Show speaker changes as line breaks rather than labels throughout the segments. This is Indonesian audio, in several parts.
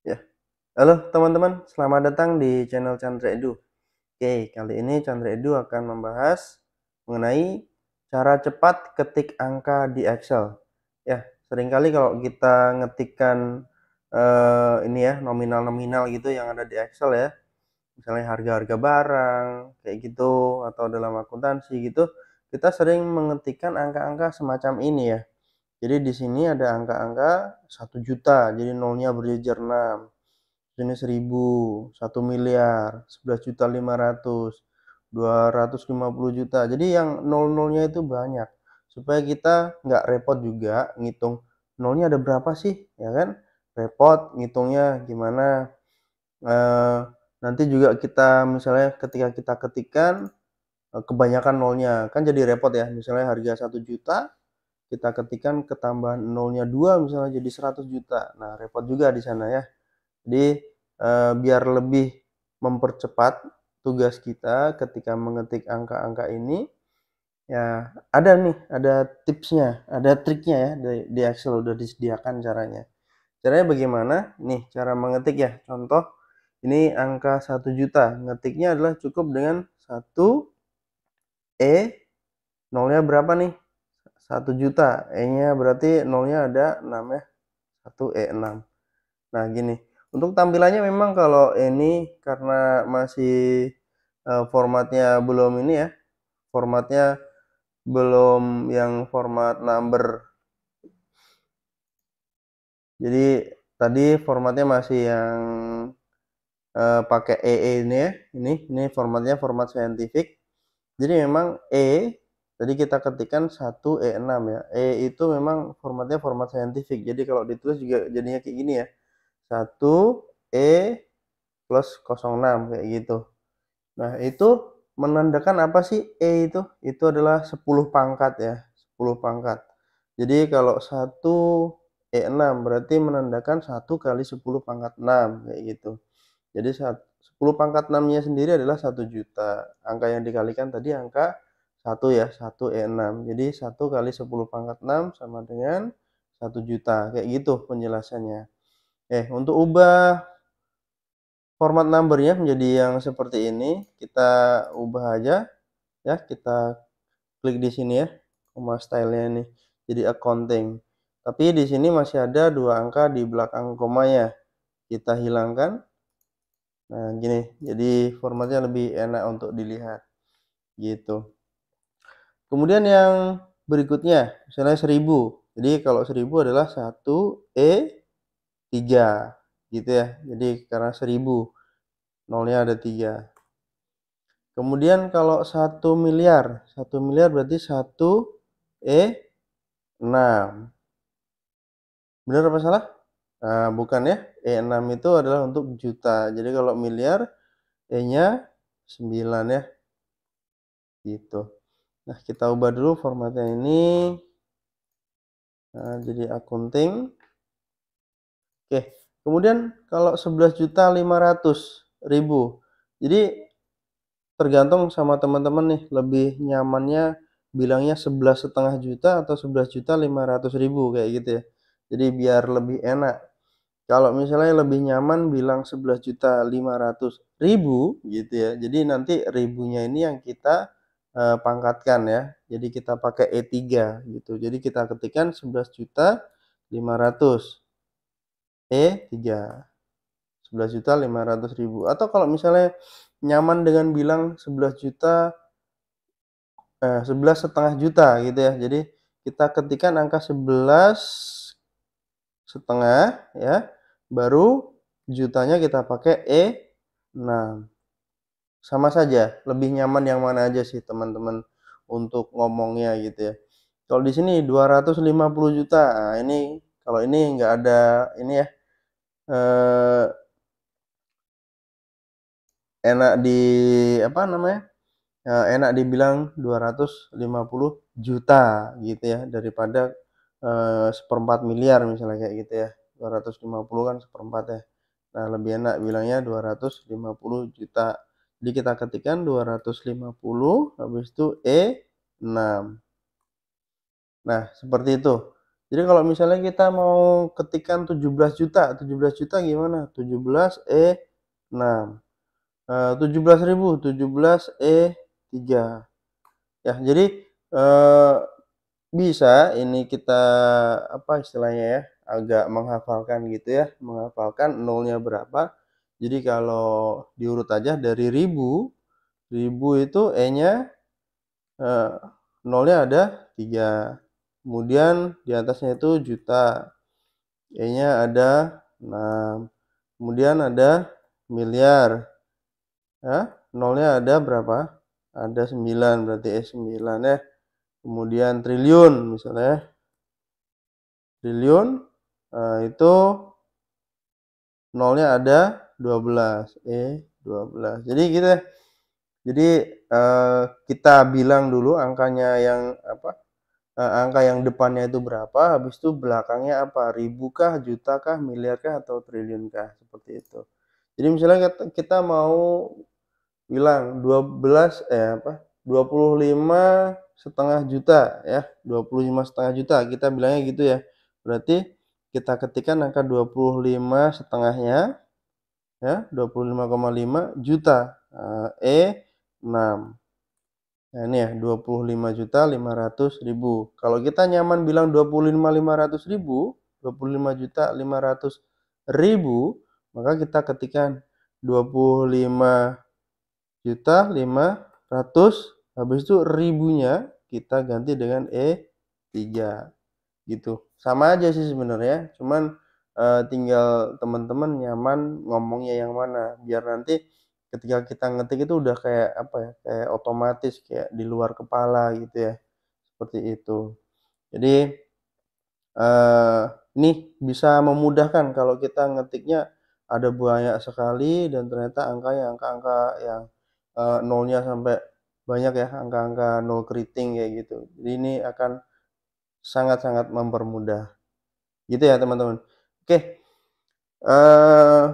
Ya, halo teman-teman, selamat datang di channel Chandra Edu. Oke, kali ini Chandra Edu akan membahas mengenai cara cepat ketik angka di Excel. Ya, seringkali kalau kita ngetikkan ini ya, nominal-nominal gitu yang ada di Excel ya, misalnya harga-harga barang kayak gitu atau dalam akuntansi gitu, kita sering mengetikkan angka-angka semacam ini ya. Jadi di sini ada angka-angka 1 juta, jadi nolnya berjejer 6. Sini 1000, 1 miliar, 11.500.000, 250 juta. Jadi yang nol-nolnya itu banyak. Supaya kita nggak repot juga ngitung nolnya ada berapa sih, ya kan? Repot ngitungnya gimana. Eh, Nanti juga kita misalnya ketika kita ketikkan kebanyakan nolnya, kan jadi repot ya. Misalnya harga 1 juta, kita ketikkan ketambahan nolnya 2 misalnya jadi 100 juta. Nah, repot juga di sana ya. Jadi, biar lebih mempercepat tugas kita ketika mengetik angka-angka ini, ya ada tipsnya, ada triknya ya di Excel udah disediakan caranya. Caranya bagaimana? Nih cara mengetik ya, contoh ini angka 1 juta, ngetiknya adalah cukup dengan 1 nolnya berapa nih? 1 juta, E-nya berarti nolnya ada 6 ya, 1 E6. Nah, gini, untuk tampilannya memang kalau ini karena masih formatnya belum ini ya, formatnya belum yang format number. Jadi tadi formatnya masih yang pakai EE ini ya. Ini formatnya format scientific. Jadi memang tadi kita ketikkan 1 E6 ya. Itu memang formatnya format scientific. Jadi kalau ditulis juga jadinya kayak gini ya. 1 E plus 06 kayak gitu. Nah, itu menandakan apa sih E itu? Itu adalah 10 pangkat ya, 10 pangkat. Jadi kalau 1 E6 berarti menandakan 1 kali 10 pangkat 6 kayak gitu. Jadi 10 pangkat 6-nya sendiri adalah 1 juta. Angka yang dikalikan tadi angka 1 ya, 1 E6. Jadi 1 kali 10 pangkat 6 sama dengan 1 juta. Kayak gitu penjelasannya. Untuk ubah format numbernya menjadi yang seperti ini, kita ubah aja ya, kita klik di sini ya, koma stylenya ini jadi accounting. Tapi di sini masih ada 2 angka di belakang komanya, kita hilangkan. Nah, gini, jadi formatnya lebih enak untuk dilihat, gitu. Kemudian yang berikutnya, misalnya 1000. Jadi kalau 1000 adalah 1E3, gitu ya. Jadi karena 1000, nolnya ada 3. Kemudian kalau 1 miliar, 1 miliar berarti 1E6. Benar apa salah? Nah, bukan ya. E6 itu adalah untuk juta. Jadi kalau miliar, E-nya 9 ya. Gitu. Nah, kita ubah dulu formatnya ini. Nah, jadi accounting. Oke. Kemudian kalau 11.500.000. Jadi tergantung sama teman-teman nih, lebih nyamannya bilangnya 11,5 juta atau 11.500.000 kayak gitu ya. Jadi biar lebih enak. Kalau misalnya lebih nyaman bilang 11.500.000 gitu ya. Jadi nanti ribunya ini yang kita pangkatkan ya. Jadi kita pakai E3 gitu. Jadi kita ketikkan 11.500.000 E3. 11.500.000. Atau kalau misalnya nyaman dengan bilang 11,5 juta gitu ya. Jadi kita ketikkan angka 11,5 ya. Baru jutanya kita pakai E6. Sama saja, lebih nyaman yang mana aja sih teman-teman untuk ngomongnya gitu ya. Kalau di sini 250 juta. Nah, ini kalau ini nggak ada ini ya. Eh, Enak di apa namanya? Enak dibilang 250 juta gitu ya, daripada 1/4 miliar misalnya kayak gitu ya. 250 kan 1/4 ya. Nah, lebih enak bilangnya 250 juta. Jadi kita ketikkan 250 habis itu E6. Nah, seperti itu. Jadi kalau misalnya kita mau ketikkan 17 juta gimana? 17E6, 17.000, 17E3. Ya, jadi, eee, bisa ini kita, apa istilahnya ya, agak menghafalkan gitu ya, menghafalkan nolnya berapa. Jadi kalau diurut aja dari ribu itu E-nya, eee, nolnya ada 3, kemudian di atasnya itu juta, E-nya ada 6, kemudian ada miliar, ya, nolnya ada berapa? Ada 9, berarti E9 ya. Kemudian triliun misalnya, triliun, itu nolnya ada 12, E12. Jadi gitu ya. Jadi, kita bilang dulu angkanya yang apa, angka yang depannya itu berapa, habis itu belakangnya apa, ribu kah, juta kah, miliar kah, atau triliun kah, seperti itu. Jadi misalnya kita mau bilang 25,5 juta ya, 25,5 juta, kita bilangnya gitu ya. Berarti kita ketikkan angka 25 setengahnya ya, 25,5 juta, E6. Nah ini ya, 25.500.000. Kalau kita nyaman bilang 25.500.000, 25.500.000, maka kita ketikkan 25.500.000, habis itu ribunya kita ganti dengan E3 gitu. Sama aja sih sebenarnya, cuman, tinggal teman-teman nyaman ngomongnya yang mana, biar nanti ketika kita ngetik itu udah kayak apa ya, kayak otomatis, kayak di luar kepala gitu ya, seperti itu. Jadi, eee, ini bisa memudahkan kalau kita ngetiknya ada banyak sekali dan ternyata angkanya angka-angka yang, nolnya sampai banyak ya, angka-angka nol keriting kayak gitu. Jadi ini akan sangat-sangat mempermudah. Gitu ya teman-teman. Oke, eee,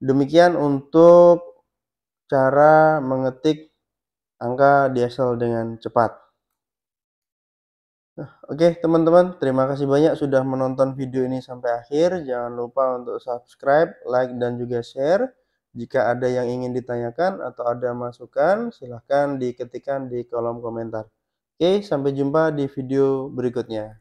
demikian untuk cara mengetik angka di Excel dengan cepat. Oke teman-teman, terima kasih banyak sudah menonton video ini sampai akhir. Jangan lupa untuk subscribe, like, dan juga share. Jika ada yang ingin ditanyakan atau ada masukan, silahkan diketikkan di kolom komentar. Oke, sampai jumpa di video berikutnya.